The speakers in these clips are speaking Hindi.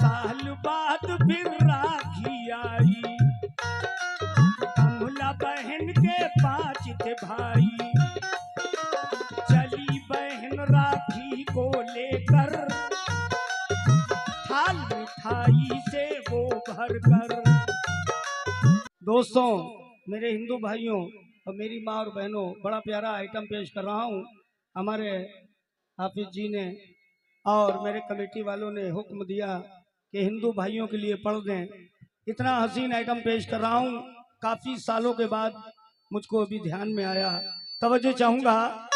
साल बाद फिर राखी आई, कमला बहन के 5 थे भाई। चली बहन राखी को लेकर, थाल मिठाई से वो भर कर। दोस्तों, मेरे हिंदू भाइयों और मेरी माँ और बहनों, बड़ा प्यारा आइटम पेश कर रहा हूँ। हमारे हाफिज जी ने और मेरे कमेटी वालों ने हुक्म दिया कि हिंदू भाइयों के लिए पढ़ दें। इतना हसीन आइटम पेश कर रहा हूँ, काफी सालों के बाद मुझको अभी ध्यान में आया। तवज्जो चाहूंगा।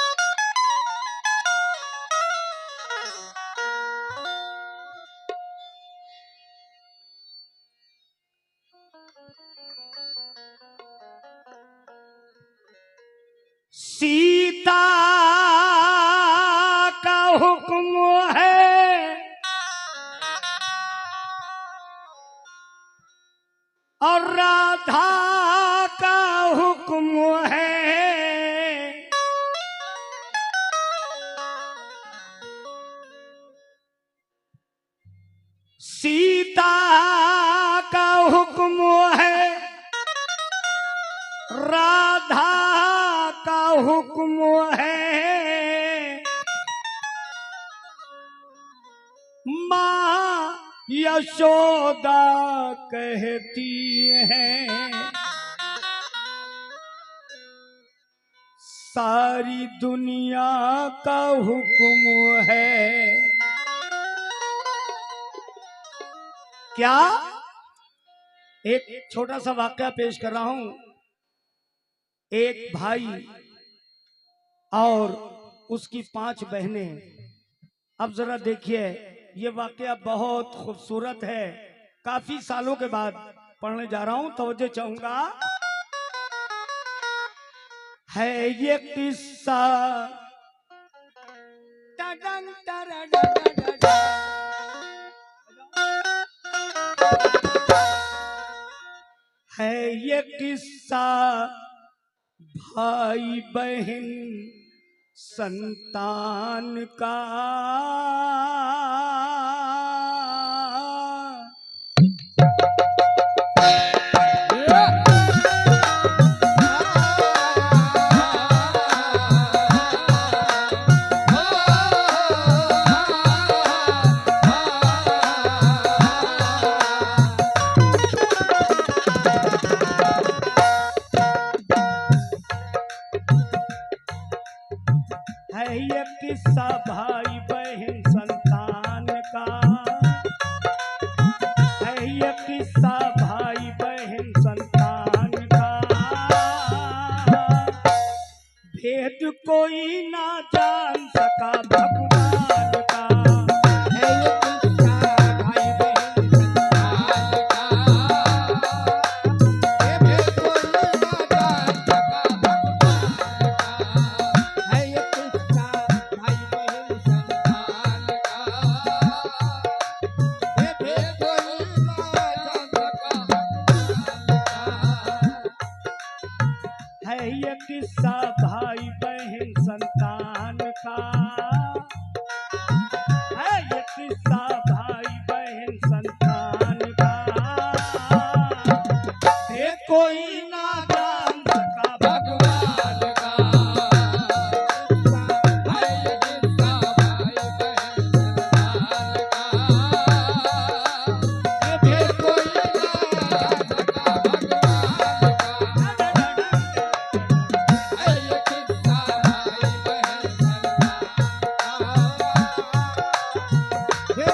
सीता का हुक्म है और राधा का हुक्म है, सीता का हुक्म है, राधा का हुक्म है। माँ यशोदा कहती है, सारी दुनिया का हुक्म है। क्या? एक छोटा सा वाकया पेश कर रहा हूं। एक भाई और उसकी 5 बहनें। अब जरा देखिए, ये वाकया बहुत खूबसूरत है। काफी सालों के बाद पढ़ने जा रहा हूं, तवज्जो चाहूंगा। है ये किस्सा है ये किस्सा भाई बहन संतान का। है ये किस्सा भाई बहन संतान का, है ये किस्सा भाई बहन संतान का। भेद कोई ना जान सका भगवान का। है ये किस्सा भाई बहन संतान का, ये भेद कोई ना जान सका भगवान का। है ये किस्सा भाई बहन संतान का, ये भेद कोई ना जान सका भगवान का। है ये किस्सा भाई बहन संतान का, है ये किस्सा भाई बहन संतान का। ये कोई ना जान सका भगवान का। है ये किस्सा भाई बहन संतान का, ये भी कोई ना जान सका भगवान का। है ये किस्सा भाई बहन संतान का, ये कोई ना जान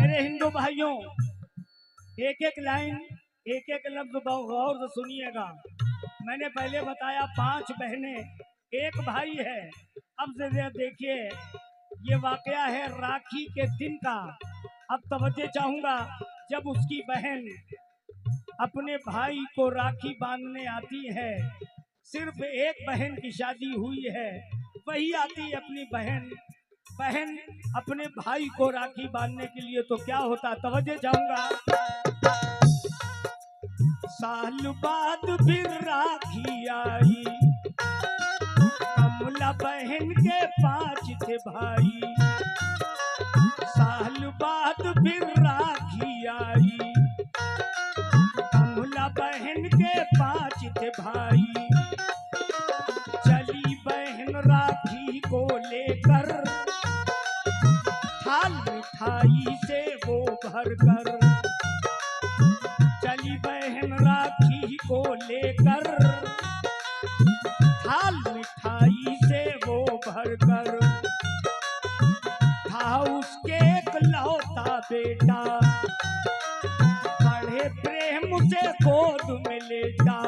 मेरे हिंदू भाइयों, एक एक लाइन, एक एक लफ्ज गौर से सुनिएगा। मैंने पहले बताया 5 बहनें, 1 भाई है। अब से देखिए, ये वाकया है राखी के दिन का। अब तवज्जो चाहूंगा, जब उसकी बहन अपने भाई को राखी बांधने आती है, सिर्फ एक बहन की शादी हुई है, वही आती अपनी बहन अपने भाई को राखी बांधने के लिए, तो क्या होता, तवज्जो चाहूंगा। साल बाद फिर राखी आई, कमला बहन के 5 थे भाई। साल बाद फिर राखी आई, कमला बहन के 5 थे भाई। चली बहन राखी को लेकर, थाल मिठाई से वो भर कर। चली बहन राखी को लेकर, थाल मिठाई से वो भर कर। था उसके इकलौता बेटा, बड़े प्रेम से गोद में लेटा।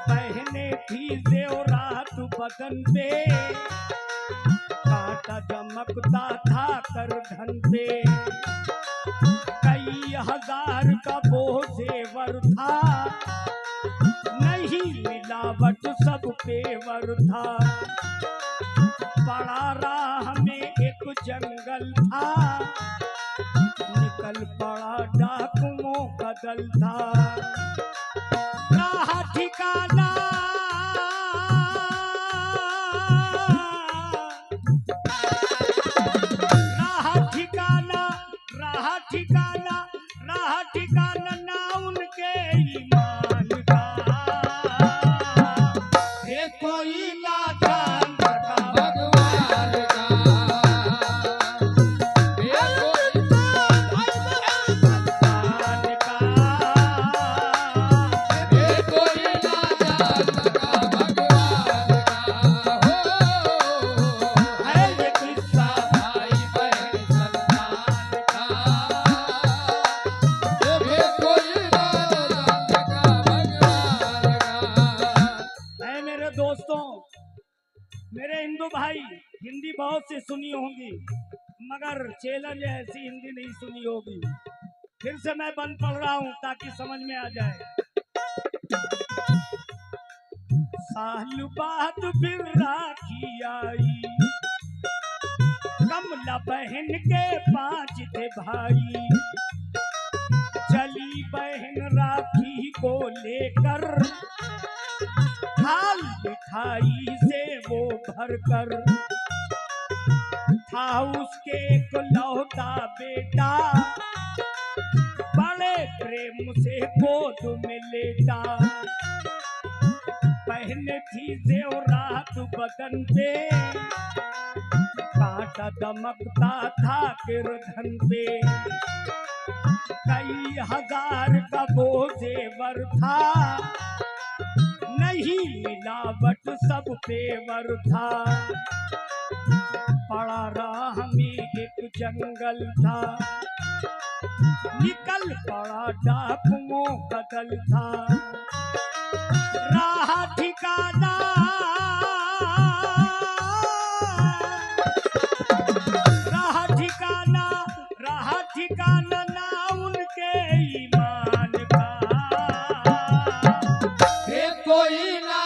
पहने थी जेवरात बदन पे, कांटा चमकता था करधन पे। कई हजार का वो जेवर था, नहीं मिलावट सब पेवर था। बड़ा राह में एक जंगल था, निकल पड़ा डाकुओं का दल था। राह ठिकाना ना उनके ईमान का। ये कोई ना जान सका भगवान का, ये कोई भगवान का, ये कोई ना जान सका भगवान का। है ये किस्सा भाई बहन संतान का। दोस्तों, मेरे हिंदू भाई, हिंदी बहुत सी सुनी होंगी, मगर चैलेंज ऐसी हिंदी नहीं सुनी होगी। फिर से मैं बंद पढ़ रहा हूं ताकि समझ में आ जाए। साल बाद फिर राखी आई, कमला बहन के 5 थे भाई। चली बहन राखी को लेकर, थाल मिठाई से वो भर कर। था उसके इकलौता बेटा, बड़े प्रेम से गोद में लेटा। पहने थी जेवरात बदन पे, कांटा दमकता था किरधन पे। कई हजार का वो जेवर था, नहीं मिलावट सब पेवर था। पड़ा राह में एक जंगल था, निकल पड़ा डाकुओं का दल था। राह ठिकाना ना उनके ईमान का। ये कोई ना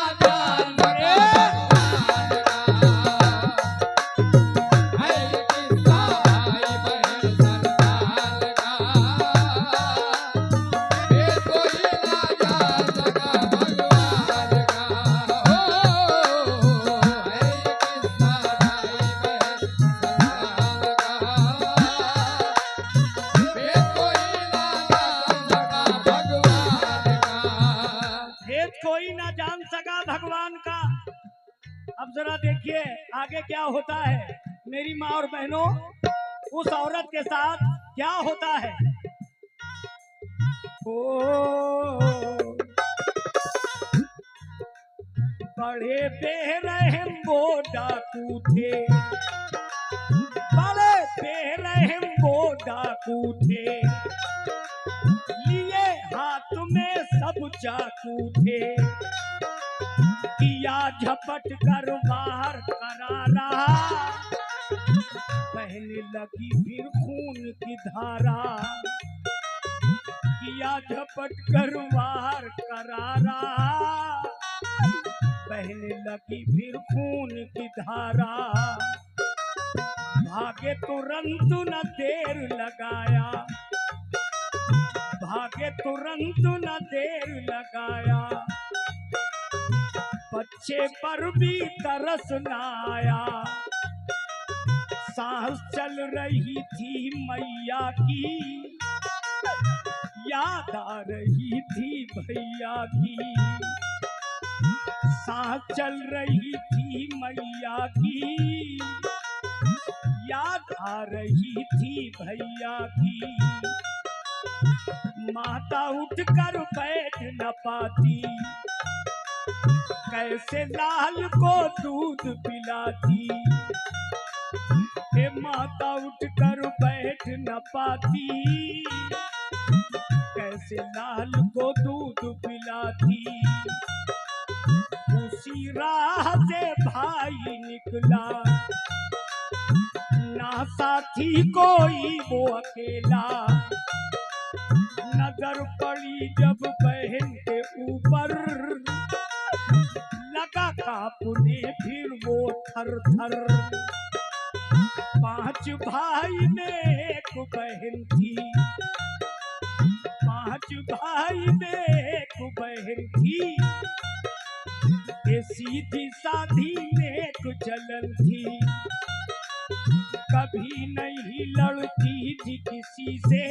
जान सके भगवान का। अब जरा देखिए आगे क्या होता है मेरी माँ और बहनों, उस औरत के साथ क्या होता है। ओ बड़े बेरहम वो डाकू थे, बड़े बेरहम वो डाकू थे। लिए हाथ में सब चाकू थे, किया झपट कर बाहर करा रहा। बहने लगी फिर खून की धारा, किया झपट कर वार करारा। बहने लगी फिर खून की धारा, भागे तुरंत न देर लगाया, भागे तुरंत न देर लगाया। बच्चे पर भी तरस न आया, सांस चल रही थी मैया की, याद आ रही थी भैया की। सांस चल रही थी मैया की, याद आ रही थी भैया की। माता उठकर बैठ न पाती, कैसे लाल को दूध पिलाती। हे माता उठकर बैठ न पाती, कैसे लाल को दूध पिलाती। उसी राह से भाई निकला, ना साथी कोई वो अकेला। नजर पड़ी जब बहन के ऊपर, लगा कांपने फिर वो थर थर। 5 भाई में एक बहन थी, 5 भाई में एक बहन थी। ये सीधी साधी नेक चलन थी, कभी नहीं लड़ती थी किसी से,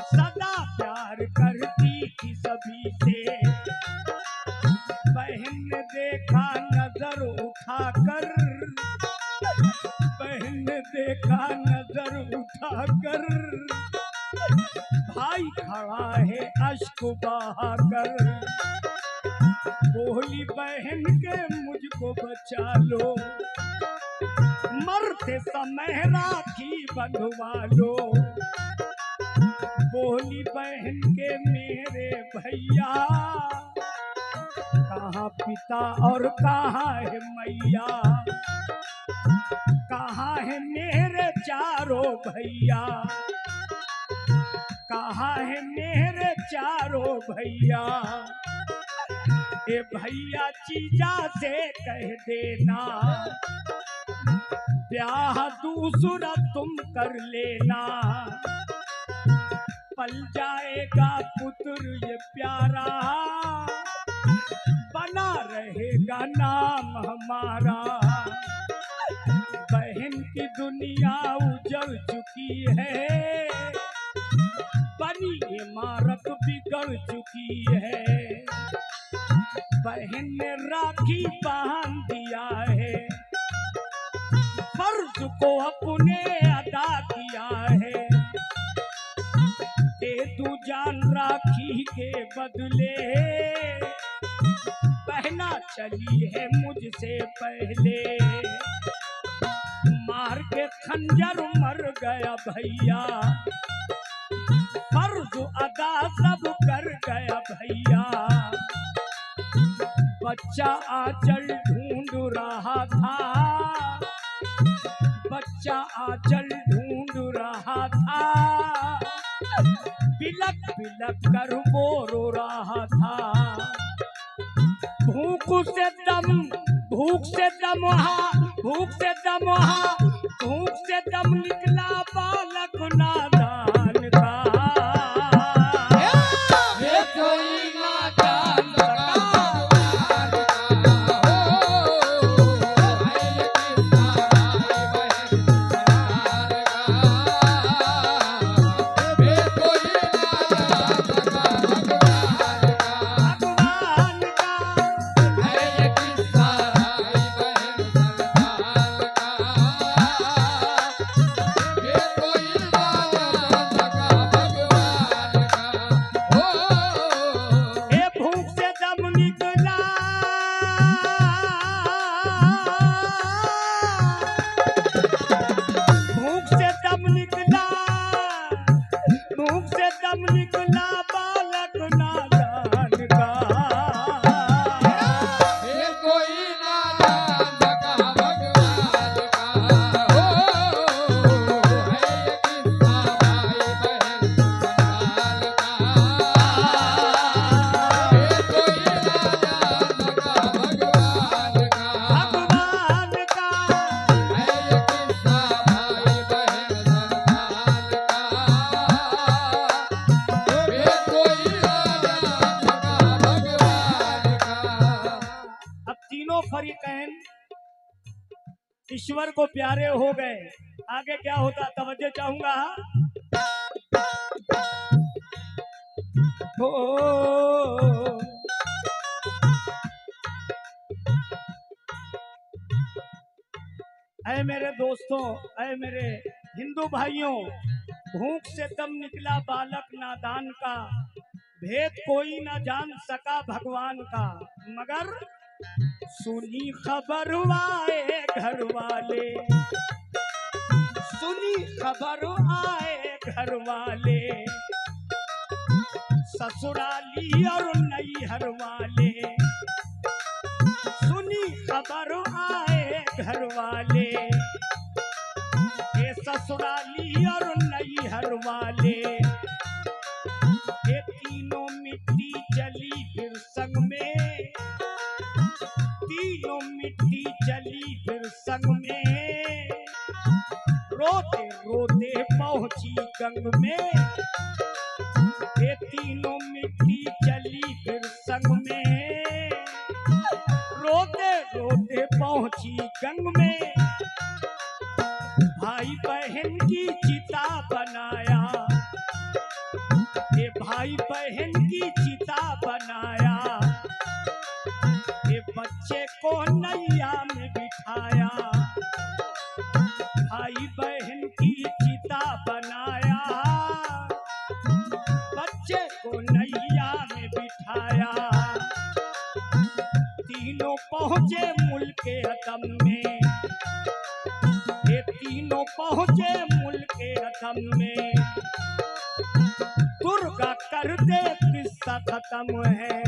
सदा प्यार करती थी सभी से। बहन ने देखा नजर उठाकर, बहन ने देखा नजर उठाकर, भाई खड़ा है अश्क बहाकर। बोली बहन के मुझको बचा लो, मरते समय राखी बंधवा लो। बोली बहन के मेरे भैया, कहाँ पिता और कहाँ है मैया, कहाँ है मेरे चारों भैया, कहाँ है मेरे चारों भैया। ए भैया जीजा से कह देना, ब्याह दूसरा तुम कर लेना। पल जाएगा पुत्र ये प्यारा, बना रहेगा नाम हमारा। बहन की दुनिया उजड़ चुकी है, बनी इमारत बिगड़ चुकी है। बहन ने राखी बांध दिया है, फर्ज को अपने अदा किया है। दे तू जान राखी के बदले, पहना चली है मुझसे पहले। मार के खंजर मर गया भैया, फर्ज अदा सब कर गया भैया। बच्चा आंचल ढूंढ रहा था, बच्चा आंचल ढूंढ रहा था। बिलक बिलक कर वो रो रहा था। भूख से दम, भूख से दम वहा, भूख से दम वहा, भूख से दम निकला बालक नादान का। ये कोई नादान को प्यारे हो गए। आगे क्या होता तवज्जो चाहूंगा। हो ऐ मेरे दोस्तों, ऐ मेरे हिंदू भाइयों, भूख से दम निकला बालक नादान का, भेद कोई न जान सका भगवान का, मगर सुनी खबर आए घर वाले, सुनी खबर आए घर वाले, ससुराली और नैहर वाले, सुनी खबर आए घर वाले, ये ससुराली और नैहर वाले, ये तीनों मिट्टी चली फिर संग में, तीनों मिट्टी चली फिर संग में, रोते रोते पहुंची गंग में, ये तीनों मिट्टी चली फिर संग में, रोते रोते पहुंची गंग में, भाई बहन की चिता बनाया, ये भाई बहन की चिता बनाया, ये बच्चे को नैया में बिठाया, भाई बहन की चिता बनाया, बच्चे को नैया में बिठाया, तीनों पहुंचे मुल्के अदम में, ये तीनों पहुंचे मुल्के अदम में, दुर्गा कर दे किस्सा खत्म है।